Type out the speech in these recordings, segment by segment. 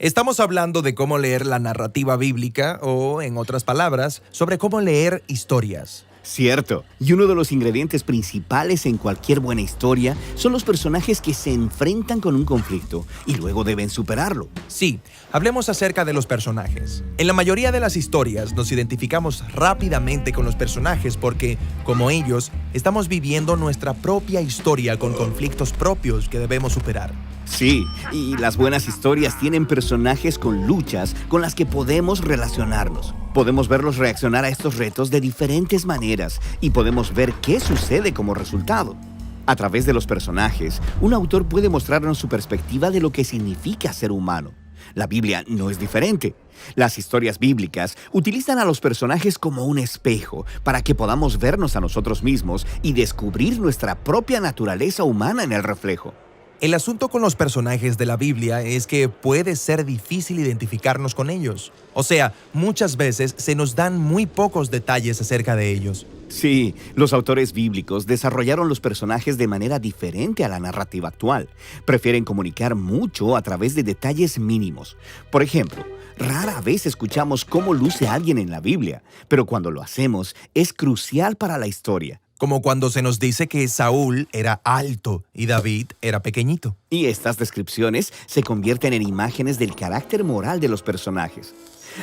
Estamos hablando de cómo leer la narrativa bíblica o, en otras palabras, sobre cómo leer historias. Cierto. Y uno de los ingredientes principales en cualquier buena historia son los personajes que se enfrentan con un conflicto y luego deben superarlo. Sí, hablemos acerca de los personajes. En la mayoría de las historias nos identificamos rápidamente con los personajes porque, como ellos, estamos viviendo nuestra propia historia con conflictos propios que debemos superar. Sí, y las buenas historias tienen personajes con luchas con las que podemos relacionarnos. Podemos verlos reaccionar a estos retos de diferentes maneras y podemos ver qué sucede como resultado. A través de los personajes, un autor puede mostrarnos su perspectiva de lo que significa ser humano. La Biblia no es diferente. Las historias bíblicas utilizan a los personajes como un espejo para que podamos vernos a nosotros mismos y descubrir nuestra propia naturaleza humana en el reflejo. El asunto con los personajes de la Biblia es que puede ser difícil identificarnos con ellos. O sea, muchas veces se nos dan muy pocos detalles acerca de ellos. Sí, los autores bíblicos desarrollaron los personajes de manera diferente a la narrativa actual. Prefieren comunicar mucho a través de detalles mínimos. Por ejemplo, rara vez escuchamos cómo luce alguien en la Biblia, pero cuando lo hacemos es crucial para la historia. Como cuando se nos dice que Saúl era alto y David era pequeñito. Y estas descripciones se convierten en imágenes del carácter moral de los personajes.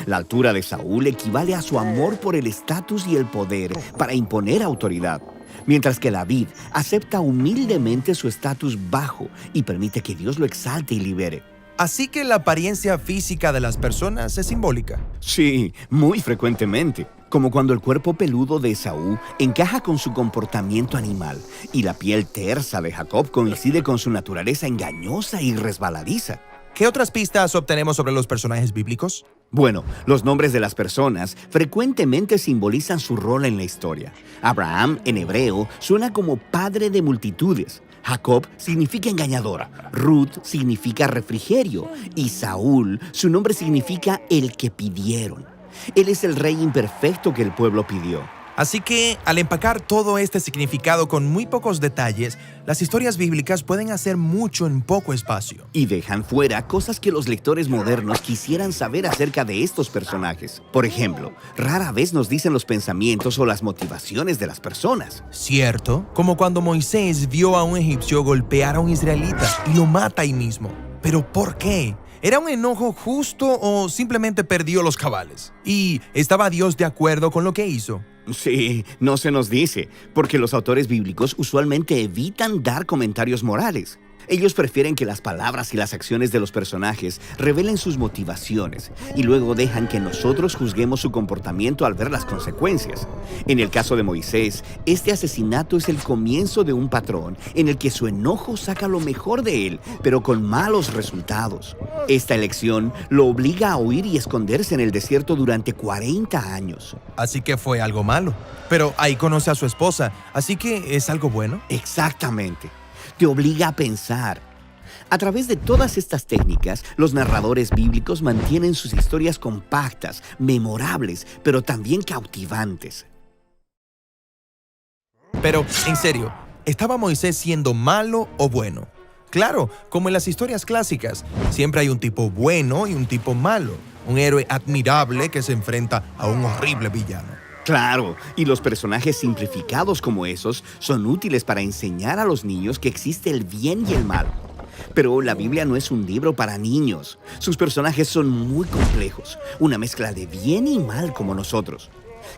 La altura de Saúl equivale a su amor por el estatus y el poder para imponer autoridad, mientras que David acepta humildemente su estatus bajo y permite que Dios lo exalte y libere. Así que la apariencia física de las personas es simbólica. Sí, muy frecuentemente. Como cuando el cuerpo peludo de Esaú encaja con su comportamiento animal y la piel tersa de Jacob coincide con su naturaleza engañosa y resbaladiza. ¿Qué otras pistas obtenemos sobre los personajes bíblicos? Bueno, los nombres de las personas frecuentemente simbolizan su rol en la historia. Abraham, en hebreo, suena como padre de multitudes. Jacob significa engañadora. Ruth significa refrigerio. Y Saúl, su nombre significa el que pidieron. Él es el rey imperfecto que el pueblo pidió. Así que, al empacar todo este significado con muy pocos detalles, las historias bíblicas pueden hacer mucho en poco espacio. Y dejan fuera cosas que los lectores modernos quisieran saber acerca de estos personajes. Por ejemplo, rara vez nos dicen los pensamientos o las motivaciones de las personas. ¿Cierto? Como cuando Moisés vio a un egipcio golpear a un israelita y lo mata ahí mismo. ¿Pero por qué? ¿Era un enojo justo o simplemente perdió los cabales? ¿Y estaba Dios de acuerdo con lo que hizo? Sí, no se nos dice, porque los autores bíblicos usualmente evitan dar comentarios morales. Ellos prefieren que las palabras y las acciones de los personajes revelen sus motivaciones y luego dejan que nosotros juzguemos su comportamiento al ver las consecuencias. En el caso de Moisés, este asesinato es el comienzo de un patrón en el que su enojo saca lo mejor de él, pero con malos resultados. Esta elección lo obliga a huir y esconderse en el desierto durante 40 años. Así que fue algo malo. Pero ahí conoce a su esposa, así que ¿es algo bueno? Exactamente. Te obliga a pensar. A través de todas estas técnicas, los narradores bíblicos mantienen sus historias compactas, memorables, pero también cautivantes. Pero, en serio, ¿estaba Moisés siendo malo o bueno? Claro, como en las historias clásicas, siempre hay un tipo bueno y un tipo malo. Un héroe admirable que se enfrenta a un horrible villano. Claro, y los personajes simplificados como esos son útiles para enseñar a los niños que existe el bien y el mal. Pero la Biblia no es un libro para niños. Sus personajes son muy complejos, una mezcla de bien y mal como nosotros.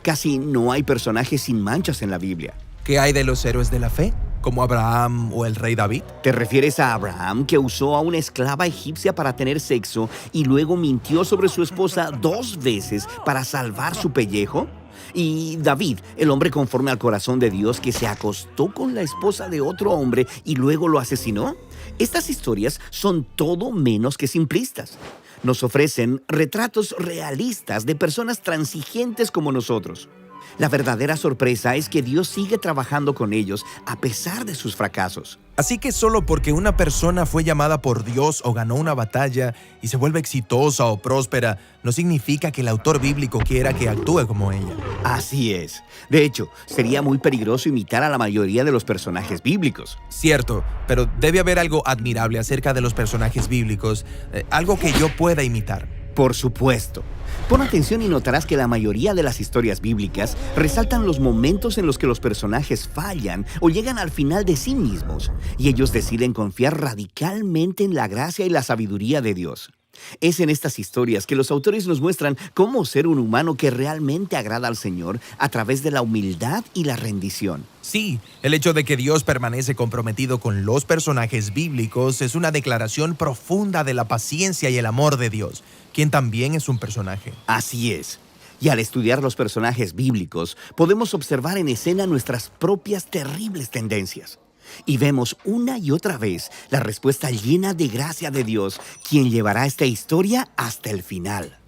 Casi no hay personajes sin manchas en la Biblia. ¿Qué hay de los héroes de la fe, como Abraham o el rey David? ¿Te refieres a Abraham, que usó a una esclava egipcia para tener sexo y luego mintió sobre su esposa 2 veces para salvar su pellejo? Y David, el hombre conforme al corazón de Dios que se acostó con la esposa de otro hombre y luego lo asesinó. Estas historias son todo menos que simplistas. Nos ofrecen retratos realistas de personas transigentes como nosotros. La verdadera sorpresa es que Dios sigue trabajando con ellos a pesar de sus fracasos. Así que solo porque una persona fue llamada por Dios o ganó una batalla y se vuelve exitosa o próspera, no significa que el autor bíblico quiera que actúe como ella. Así es. De hecho, sería muy peligroso imitar a la mayoría de los personajes bíblicos. Cierto, pero debe haber algo admirable acerca de los personajes bíblicos, algo que yo pueda imitar. Por supuesto. Pon atención y notarás que la mayoría de las historias bíblicas resaltan los momentos en los que los personajes fallan o llegan al final de sí mismos, y ellos deciden confiar radicalmente en la gracia y la sabiduría de Dios. Es en estas historias que los autores nos muestran cómo ser un humano que realmente agrada al Señor a través de la humildad y la rendición. Sí, el hecho de que Dios permanece comprometido con los personajes bíblicos es una declaración profunda de la paciencia y el amor de Dios, quien también es un personaje. Así es. Y al estudiar los personajes bíblicos, podemos observar en escena nuestras propias terribles tendencias. Y vemos una y otra vez la respuesta llena de gracia de Dios, quien llevará esta historia hasta el final.